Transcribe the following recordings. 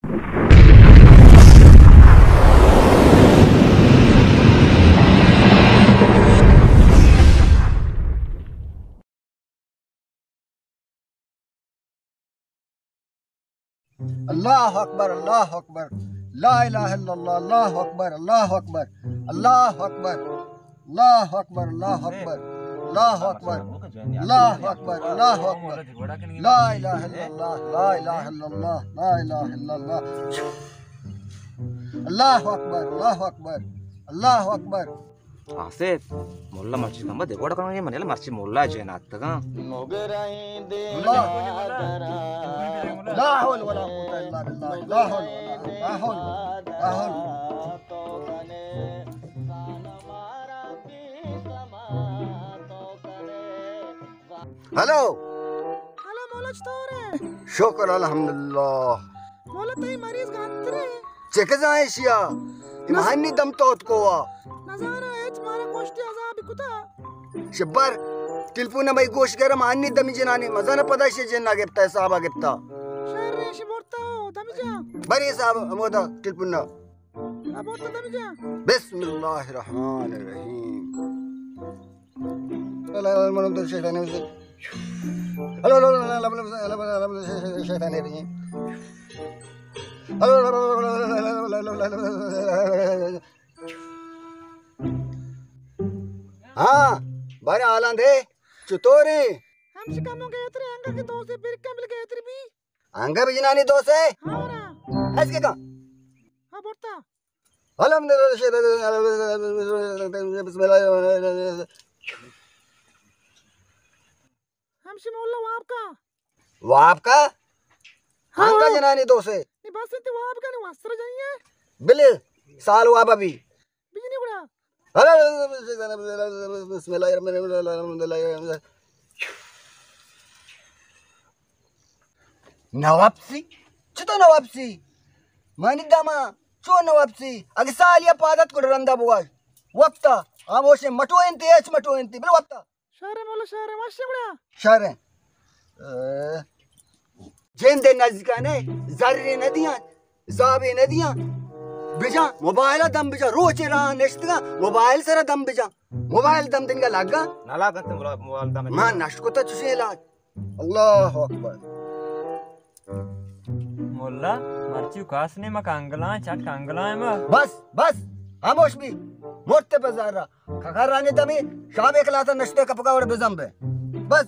अल्लाह अकबर, अल्लाह अकबर, ला इलाहा इल्लल्लाह, अल्लाह अकबर, अल्लाह अकबर, अल्लाह अकबर, अल्लाह अकबर, अल्लाह अकबर, अल्लाह अकबर, अल्लाह अकबर, अल्लाह अकबर, ला इलाहा इल्लल्लाह, ला इलाहा इल्लल्लाह, ला इलाहा इल्लल्लाह, अल्लाह अकबर, अल्लाह अकबर, अल्लाह अकबर. आसिफ मोल्ला मर्ची कंबा देगोड़ा करूँगा ये मनेला मर्ची मोल्ला जो है ना तक ला हौल वला कुव्वता इल्ला बिल्लाह, ला हौल, ला हौल, ला हौल. हेलो हेलो मौला चतोरे शुक्र अल्हम्दुलिल्लाह. मौला तई मरीज गांतरे चेक जाएशिया इमानी दम तोत कोवा नजारा एच मारा कोष्टी अजाब कुता शब्बर टेलीफोन बाई गोश कर मानी दमी जनाने मजा न पता शे जना गेप्ता साहब गेप्ता शहर रे शिबोरता दमजा बरे साहब मोदा टेलीफोन अबोरता दमजा बिस्मिल्लाहिर रहमानिर रहीम. ला मन तो शैतान है हेलो हेलो शैतान है हाँ बारे आलांद है चुतोरे हम शिकामों गए थे अंगा के दोस्त से बिरका मिल गए थे भी अंगा भी जनानी दोस्त है हां ना ऐसे का हां बोलता अल्हम्दुलिल्लाह बिस्मिल्लाह हमसे मोल्ला वाप का हाँ अंगा जनानी दोस्त है नहीं बस इतने वाप का नहीं वस्त्र जाइए बिल साल हुआ अभी बिजली बड़ा नवाबसी चुतो नवाबसी मानी दामा चो नवाबसी अगे सालिया पादत को रंदा बुआ वक्ता आमोशे मटोएंती एच मटोएंती बिल वक्ता शहर मोल्ला शहर वाशे बड़ा शहर जेंदे नजकाने जर्रे नदियां जाबे नदियां बिजा मोबाइल दम बिजा रोचे रहा नेश्तगा मोबाइल सरा दम बिजा मोबाइल दम दिन का लगा नाला करते मोबाइल दम मां नष्ट को तो चुसे इलाज अल्लाह अकबर मोल्ला मर्ची कास ने मक अंगला चट अंगला है म बस खामोश भी मोटे बाजार रहा खखर राने दमी शाम एक लाता नश्ते का पका और बेजम बे बस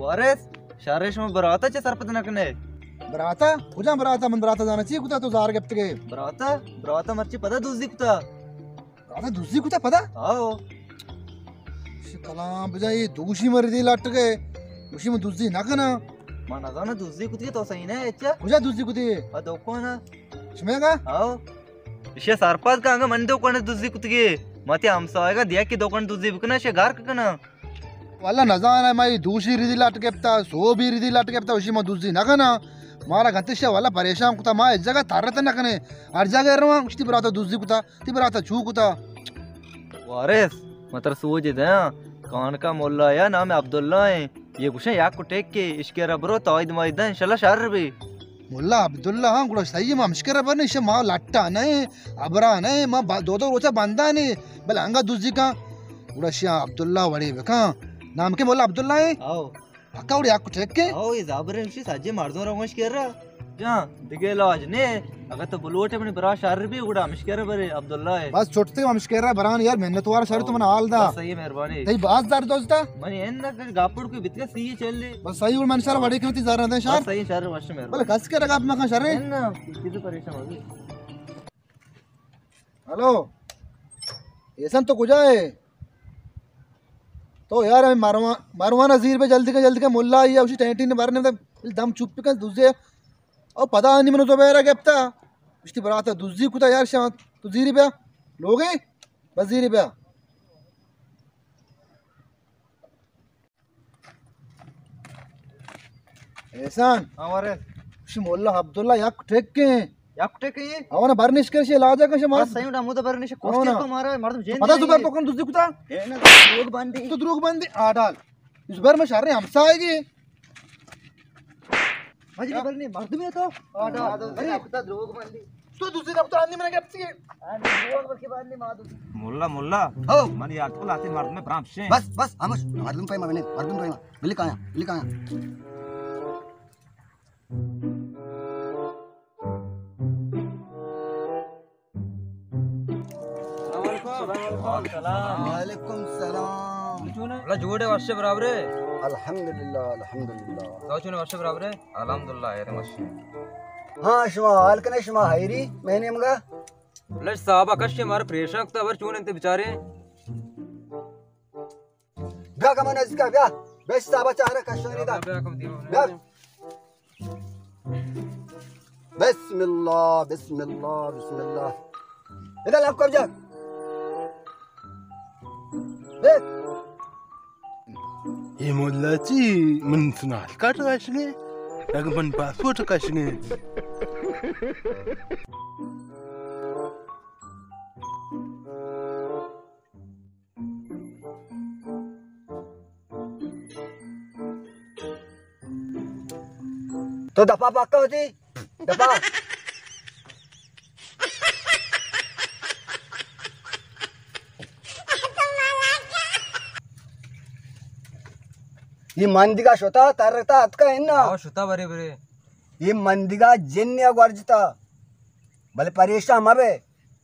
वारिस शारेश में बराता चे सरपत नकने बराता कुजा बराता मन बराता जाना चाहिए कुता तो जार गप्त के बराता मर्ची पता दूसरी कुता बराता दूसरी कुता पता आओ कलाम बजा ये दूसरी मर दी लट के उसी में दूसरी ना कना माना जाना दूसरी कुती तो सही ना अच्छा कुजा दूसरी कुती आ दोको ना सुमेगा आओ इसे सरपत का अंग मन दो कोने दूसरी कुती मते हमसाएगा दिया कि दो कोने दूसरी बिकना शे गार कना वाला नजाना है मैं दूसरी रिदी लट के पता सो भी रिदी लट के पता उसी में दूसरी ना कना मारा गंतशा वाला परेशान कुता मां इस जगह तारत ना कने हर जगह रवा उसी बराता दूसरी कुता ती बराता छू कुता वारिस मतलब सोच दे कान का मोल्ला या नाम अब्दुल्ला है ये कुछ या को टेक के इसके रबरो तौइद मैदान इंशाल्लाह शहर भी मुल्ला अब्दुल्ला हां गुड़ा सही मां मुश्किल बन इसे मां लट्टा नहीं अबरा नहीं मां दो रोचा बंदा नहीं बल अंगा दूसरी का गुड़ा शिया अब्दुल्ला वड़ी बेका नाम के मोल्ला अब्दुल्ला है आओ अक्का उड़ी आको टेक के आओ ये जाबरे उसी साजे मारदो रंगश कर रहा जा दिगे लाज ने अगर तो बुलोटे अपने बरा शहर भी उड़ा मुश्किल बरे अब्दुल्ला है बस छोटते हम मुश्किल बरान यार मेहनत वाला शहर तो मन हाल दा सही मेहरबानी तई बात दार दोस्ता मने एन ना गापड़ को बितके सी चल ले बस सही और मन शहर वड़ी करती जा रहा था शहर सही शहर वश में बोले कस के रगा अपना शहर एन ना किसी परेशान हो गई हेलो ऐसा तो कुछ है तो यार मैं मारवा नजीर पे जल्दी के मुल्ला या उसी टेंटी ने मारने में दम चुप के दूसरे और पता नहीं मैंने तो बेरा गेप्ता उसकी बरात है दूसरी कुता यार शाम तू जीरी पे लोगे बस जीरी पे एहसान हमारे उसी मुल्ला अब्दुल्ला या ट्रेक के या कुठे की ಅವನ ಬರ್ನಿಷ್ಕರ್ಷಿ लाजा मार सही उडा मुदा बर निशे कोष्टी को मारा मार जेन पता सुबर तो कौन दूसरी कुता ए ना लोग बांधी तो द्रोग बंदी आ डाल इस बार में शर्रे हमसा आएगी मजी बर नहीं मर्द में तो आडा अरे कुत्ता लोग बांधी तो दूसरी रफ्तार आनी मैंने कैप्सी अरे लोग बर के बांधी मादू मुल्ला मुल्ला हो मन यार को लाते मर्द में प्राप्त से बस आमुष मर्दुम पे मगने मर्दुम पे बिल्ली काया वालेकुम सलाम मुल्ला जोड़े वर्ष बराबर है अल्हम्दुलिल्लाह तो चुने वर्ष बराबर है अल्हम्दुलिल्लाह यार मशी हाँ शुमा हाल कने शुमा हायरी मैंने मगा मुल्ला साहब आकाश हमारे प्रेशर तो वर चुने ते बेचारे ब्या कमान इसका ब्या बेस साबा चाहरा कशोरी दा ब्या बिस्मिल्लाह इधर लाभ कब जा देख ये मुल्लाची मन सुनाल काट काशने अग मन पासपोर्ट काशने तो दफा पक्का होती दफा ये मंदिगा शोता तरता अतका है ना शुता बरे बरे ये मंदिगा जिन्या वर्जता भले परेशान मबे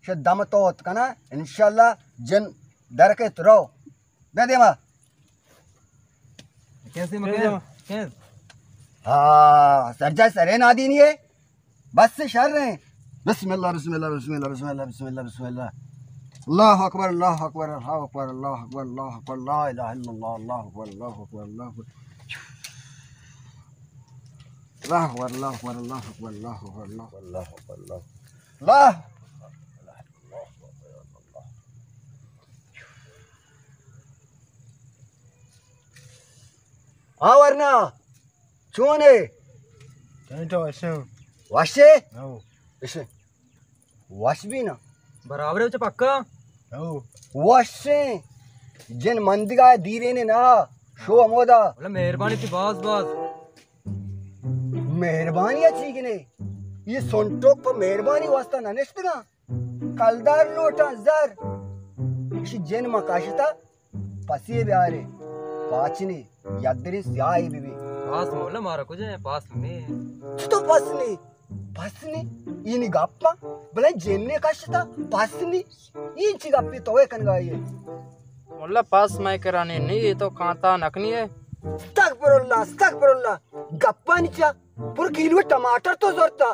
शे दम तो कना इंशाल्लाह जन डर के तुरो दे देवा कैसे मके कैसे हाँ सरजा सरे ना दी नहीं है बस से शर रहे बिस्मिल्लाह बिस्मिल्लाह बिस्मिल्लाह बिस्मिल्लाह बिस्मिल्लाह बिस्मिल्लाह अल्लाह अकबर अल्लाह अकबर अल्लाह अकबर अल्लाह अकबर अल्लाह अकबर ला इलाहा इल्लल्लाह अल्लाह अकबर अल्लाह अकबर अल्लाह अकबर अल्लाह अकबर अल्लाह अकबर अल्लाह अकबर अल्लाह अकबर अल्लाह अकबर अल्लाह हाँ वरना चूने तो ऐसे वाशे हो इसे वाश भी ना बराबर है पक्का हो वाशे जिन मंदिगा धीरे ने ना शो अमोदा मुल्ला मेहरबानी थी बस बस मेहरबानी अच्छी कि नहीं ये सोंटोक पर मेहरबानी वास्ता ना निश्चित कलदार लोटा जर इसी जिन मकाशिता पसिए ब्यारे पाचनी यादरी स्याही बीबी पास मुल्ला मारा कुछ है पास में तो पसनी इनी गप्पा भले जेन्ने कष्टा पसनी इंची गप्पी तो कनगाई मुल्ला पास मैं कराने नहीं ये तो कांता नकनी है अस्तगफिरुल्लाह गप्पा नीचा पूरे किलो टमाटर तो जोरता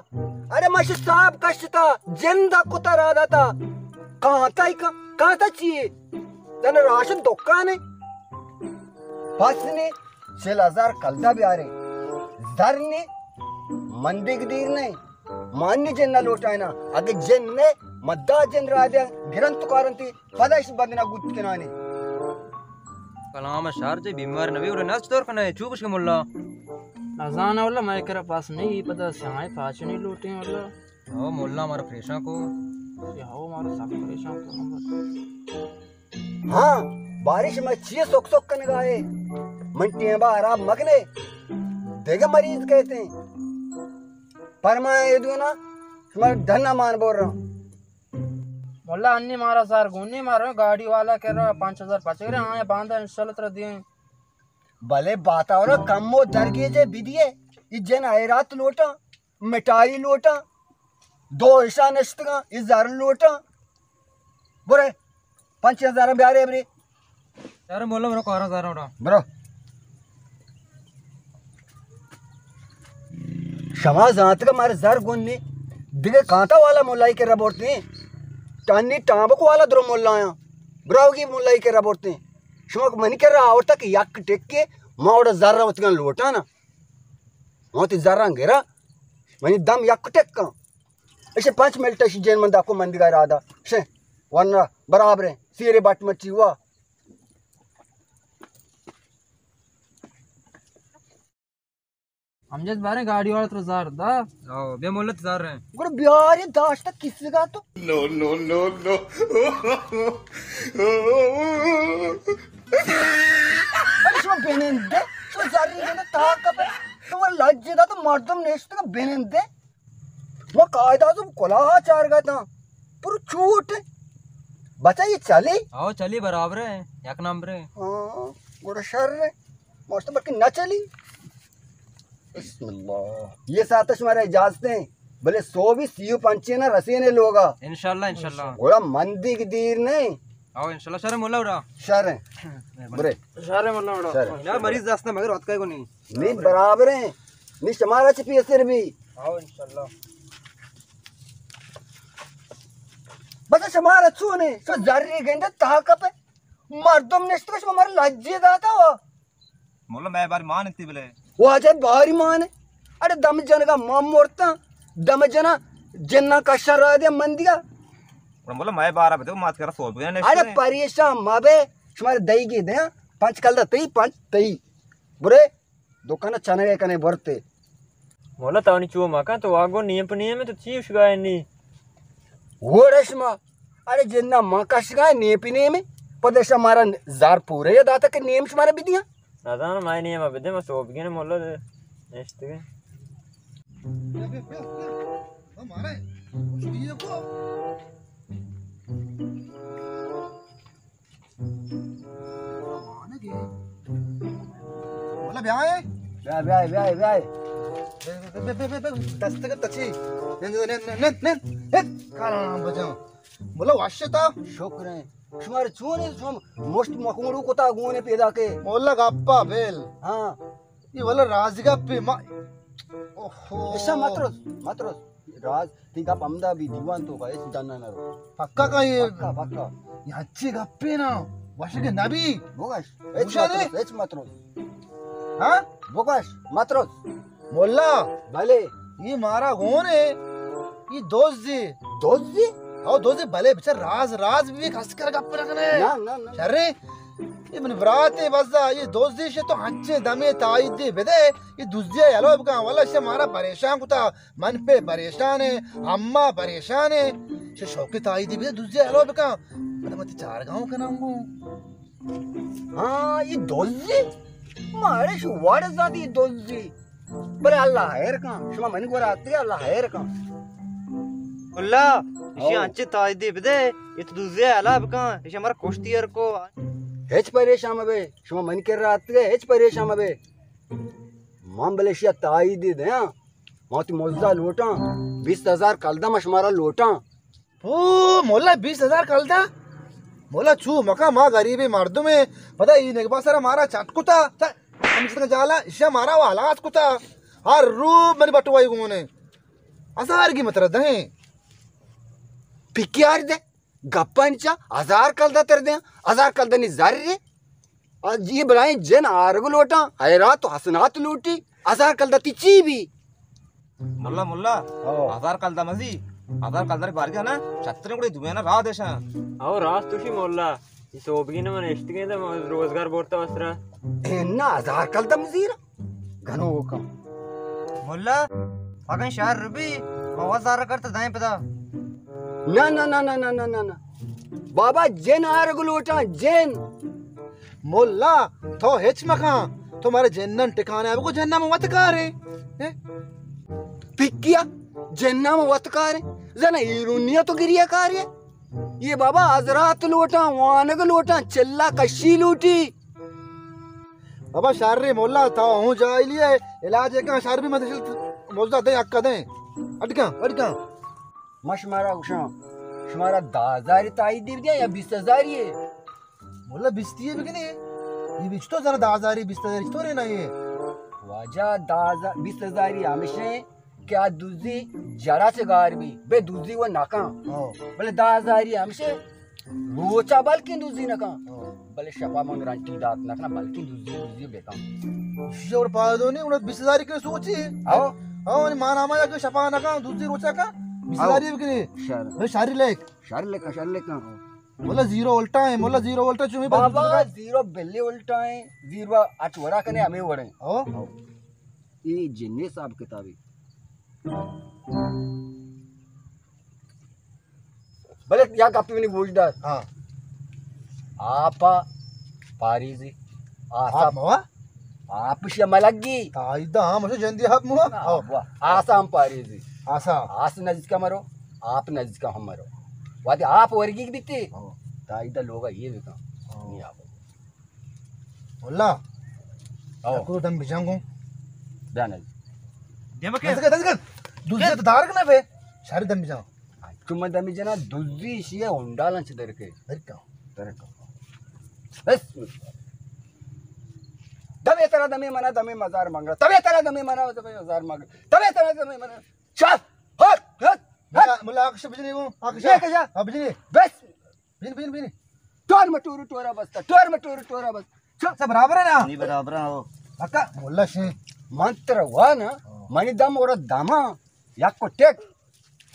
अरे माशे साहब कष्टा जिंदा कुता राधा था कहाँ था चाहिए तने राशन दुकान है पसनी 6000 कलदा भी आ रहे जरने मंदिर दीर नहीं मान्य जन लोटाय ना अगे जन ने मद्दा जन राजा गिरंत कारंती पदाइश बंदना गुट के नाने कलाम शार जे बीमार नवी और नस तोर कने चूकुश के मुल्ला नजाना वाला मैं करा पास नहीं पता सहाय पाच नहीं लूटे वाला ओ मुल्ला हमारा प्रेशर को ये हो हमारा सब परेशान तो हाँ बारिश में चीज सोक सोक कने गाए मंटियां बा आराम मगने देगा मरीज कहते हैं पर मैं ये दूं ना तुम्हारा धन्ना मान बोल रहा हूँ मुल्ला अन्नी मारा सार गुन्नी मारो गाड़ी वाला कह रहा 5000 पच रहे हाँ बांधा इंशाल्लाह तेरा दिए भले बाता और कम्मो दरगे जे बिदिए इजन आयरात लोटा मिठाई लोटा 2 ईशा नश्तगा इजार लोटा बुरे 5000 ब्यारे बरे यार मुल्ला मेरा 11000 उड़ा ब्रो क्षमा जात का मारे जर गुन्नी दिगे कांता वाला मुल्लाई के रबोटते टानी टांबक वाला द्रो मुल्लाया ब्रावगी मुल्लाई के रबोटते शमक मनी कर रहा और तक यक टेक के मावड़ा जर्रा उतगन लोटा ना मोती जर्रा घेरा मनी दम यक टेक का ऐसे 5 मिनट ऐसी जैन मंदा को मंदिगा राधा शे वरना बराबर है सीरे बाट मची हुआ हमजद बारे गाड़ी वाला तो जार दा आओ बे मोल्ला तजार रहे हैं गुरु बिहार ये दाश्त किस का तो अरे शो बेनेंदे शो जारी के ताक पे तो लज्जे दा तो मर्दम नेस्ट का बेनेंदे वो कायदा तो कोला चार का था पर छूट बचा ये चले आओ चली बराबर है एक नंबर है हाँ गुरु शर मस्त बल्कि न चली बिस्मिल्लाह ये सातश हमारा इजाजतें भले 100 भी सीयू पंचे ना रसी ने लोगा इंशाल्लाह इंशाल्लाह गोड़ा मंदी की दीर नहीं आओ इंशाल्लाह शर्म मोल्ला उड़ा शर है बुरे सारे मतलब बड़ा शर यार मरीज रास्ता मगर रात का को नहीं नहीं बराबर है नहीं हमारा छिपी सिर भी आओ इंशाल्लाह बस हमारा अच्छू ने सो जर्री गेंदे ताक पे मर्दम ने तो हमारे लज्जे दाता वो मोला मैं बार मान इतनी बोले वो आ जाए बाहरी मान अरे दम जन का माम मोड़ता दम जना जन्ना कशा रह दे मंदिया मोला मैं बार बते मात कर सो गया अरे परेशान माबे तुम्हारे दही की दे पंच कल तई पंच तई बुरे दुकान चने कने बरते मोल्ला तावनी चुओ माका तो आगो नियम में तो चीफ गाय नहीं वो रेशमा अरे जिन्ना मां कशगा नेपिने में प्रदेश हमारा जार पूरे दाता के नियम तुम्हारे भी दिया नादान माय नियम अबदे मैं सोप गया मोल्ला नेक्स्ट के हमारे ये को बोला ब्याह है ब्याह ब्याह ब्याह ब्याह दस्तक तची ने काना बजा बोला वाश्यता शुक्र है तुम्हारे चूने तुम मोस्ट मकुड़ू को ता गुने पैदा के मोल्ला गप्पा बेल हाँ ये वाला राजगप्पे मा ओहो ऐसा मात्र राज ठीक आप अमदा भी दीवान तो का ऐसे जानना ना रो पक्का का ये पक्का पक्का ये अच्छे गप्पे ना वाश के नबी बोगश हुशार है? एच मात्र हाँ बोगश मात्र मोल्ला भले ये मारा कौन है ये दोस्त जी और दोस्त जी भले बेचार राज भी खस कर गप्पे रखने ना शर्रे ये मन बराते बजा ये दोस्त जी से तो हच्चे दमे ताई दे बेदे ये दूसरे यालो का वाला से मारा परेशान कुता मन पे परेशान है अम्मा परेशान है से शौके ताई दे बेदे दूसरे यालो का मत चार गांव का नाम हाँ ये दोजी मारे शुवाड़े जाती ये दोजी बरे अल्लाह हैर का शुमा मन को रात के अल्लाह हैर का मोला इसे अंचे ताज दे बदे ये तो दूसरे आला बका इसे हमारा कोष्टियर को हेच परेशान अबे शुमा मन के रात के हेच परेशान अबे मां बलेशिया ताई दे दे मौत मोजा लोटा 20,000 कलदम हमारा लोटा ओ मोला 20,000 कल था मोला छू मका माँ गरीबी मर्दों में पता ये नेगबा सारा मारा चटकुता हम जितना जाला इसे मारा वो हालात कुता हर रूप मेरी बटवाई गुने असार की मतलब दहे पिक्यार दे गप्पा 1000 कलदा तर दे 1000 कलदा नहीं जार रे आज ये बनाए जन आरगु लोटा हैरा तो हसनात लूटी 1000 कलदा तिची भी मोला मोला 1000 कल दमजी 1000 कल दर बार गया ना छत्र को दुनिया ना राह देशा आओ रास तुशी मोल्ला ಈ ಸೋಬ್ಗಿನ ಮನೆ ಎಷ್ಟು ಗೆಂದ ರೋಜ್ಗಾರ್ ಬೋರ್ತಾ ವಸ್ತ್ರ इन्ना 1000 कलदा मजीर घनो कम मोला अगन शहर रुबी आवाज करता दाएं पता ना ना ना ना ना ना ना ना बाबा जैन आरगु लोटा जैन मोल्ला तो हेच मका तुम्हारे जन्नन ठिकाने अब को जन्ना में मत करे पिक्किया जन्ना में वतकार जना इरुनिया तो गिरिया कार्य ये बाबा हजरात लोटा वानग लोटा चिल्ला कशी लूटी बाबा शार्रे मोल्ला था हूँ जा लिए इलाज का शार भी मत मोल्ला दे अक्का दे अटका मशमारा उषा शुमारा 10,000 ताई दे दिया या 20,000 ये मोल्ला बिस्ती है बिकने ये बिच तो जरा 10,000 20,000 तो रे ना ये वाजा 20,000 हमेशा क्या दूजी जरा से गार भी बे दूजी वो नाका बोले 10,000 हमसे रोचा बल्कि दूजी नका बोले शपा मंग रंटी दात नका बल्कि दूजी बेका शोर पा दो नहीं उन्हें 20,000 के सोची आओ आओ मान आमा के शपा नका दूजी रोचा का 20,000 बिकने भाई शारी लेक मोला जीरो उल्टा है मोला जीरो उल्टा चुमी बाबा जीरो बिल्ली उल्टा है जीरो अठवड़ा कने हमें वड़े ओ ये जिन्ने साहब किताबी भले या कापी में गोजदार हाँ आपा पारीजी आसा आप मवा आप शमलगी ताइदा हाँ मुझे जंदी आप मुआ आओ आसाम पारीजी आसा आस नजिक का मरो आप नजिक का हम मरो वादे आप वर्गी की दिखती ताइदा लोग ये भी काम नहीं आप मुल्ला आओ को दम बिजांगो बयान दस दूसरे तो दार ना बे सारे दम बिजांग तुम दमी जना दुजी शिये उंडालन चदर के दरका बस दबे तरह दमे मना दमे मजार मांग रहा तबे तरह दमे मना दमे मजार मांग तबे तरह दमे मना चल हट हट मुल्ला आकाश बिजली को आकाश ये कैसा हाँ बिजली बस बिन टोर मटूर टोरा बस टोर मटूर टोरा बस चल सब बराबर है ना नहीं बराबर हो अक्का मुल्ला शे मंत्र हुआ ना मनी दम और दामा या को टेक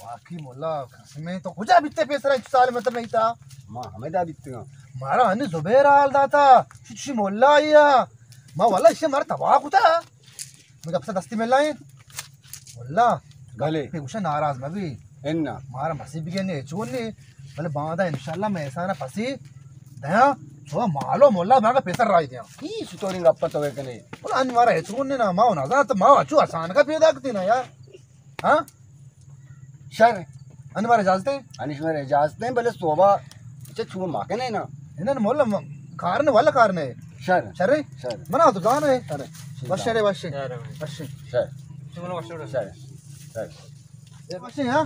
वाकई मुल्ला कसमें तो कुछ बित्ते पैसा इस साल में तो नहीं था मां हमें दा बितगा मारा हने जुबैर आल दाता शिशी मुल्ला आया मां वाला इसे मारा तबाह कुता मुझे अपसे दस्ती में लाए मुल्ला गले पे कुछ नाराज मैं भी इन्ना मारा मसीब के ने चुनने भले बांधा इंशाल्लाह मैं ऐसा ना फंसी दया छो मालो मुल्ला मारा पैसा राई दिया ई सुतोरिंग अप्पा तो वे कने बोला अन मारा है चुनने ना मां ना तो मां अचू आसान का पैदा करती ना यार हां शर अन मारा इजाजत है अनिश मेरे इजाजत नहीं भले सोबा चे छू माके नहीं ना इन्हें मुल्ला कारण वाला कारण है शर शरे शर मना तो जान है शर बस शरे बस बस शर चुमनो बस शर शर बस हां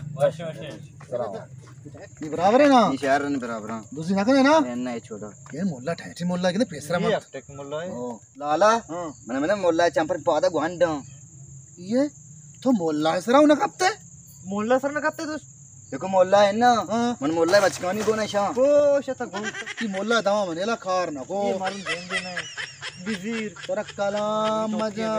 सलाम ये बराबर है ना ये शहर नहीं बराबर हां दूसरी ना ना नहीं छोड़ा ये मुल्ला ठहरी मुल्ला के पेसरा मत टेक मुल्ला है ओ लाला मैंने मुल्ला चंपर पादा गुंड ये तो मुल्ला सरा उन कपते मुल्ला सर ना करते तू देखो मोल्ला है ना मन मोल्ला बचकानी को ना शा को शता घूम की मुल्ला दावा मनेला खार ना को ये मालूम देन देना है बिजीर तेरा कलाम मजा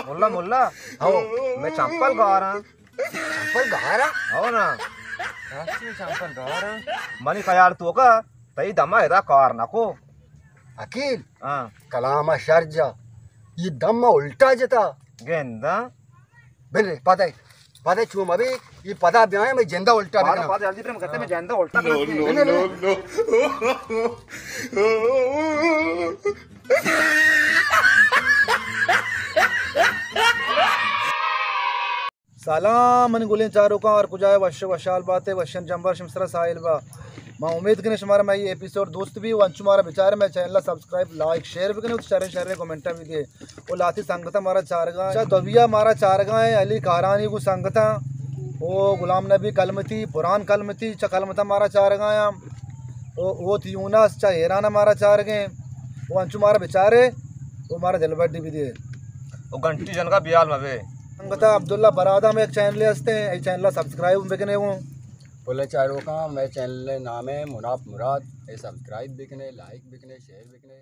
मुल्ला मुल्ला आओ मैं चंपल गा रहा चंपल गारा हो ना चंपल गा रहा मनी ख्याल तो का तई दमा इदा कार ना को अकील हां कलामा शर्जा ये दम उल्टा जता गेंदा बिल पता चूम अभी ये पता ब्याह में जिंदा उल्टा पाद देखना पाद जल्दी प्रेम करते मैं जानता उल्टा सलाम मन गुलें चारों का और कुजाए वश वशाल बातें वशन जंबर शमसरा साहिल बा मैं उम्मीद करें तुम्हारा मैं ये एपिसोड दोस्त भी वन तुम्हारा बेचारे मैं चैनल सब्सक्राइब लाइक शेयर भी करें उस शहर कमेंटा भी दिए वो लाती संगता हमारा चारगा अच्छा दबिया हमारा चारगा है अली कारानी को संगता वो गुलाम नबी कलमती पुरान कलमती चा कलमता हमारा चारगा है वो यूनस चा हेरान हमारा चारगे वो अंचु हमारा बेचारे वो हमारा दिलबड्डी भी दिए वो घंटी जन का बियाल मवे संगता अब्दुल्ला बरादा में एक चैनल हंसते हैं ये चैनल सब्सक्राइब बिकने वो बोले चारों का मैं चैनल नाम है मुनाफ मुराद ये सब्सक्राइब बिकने लाइक बिकने शेयर बिकने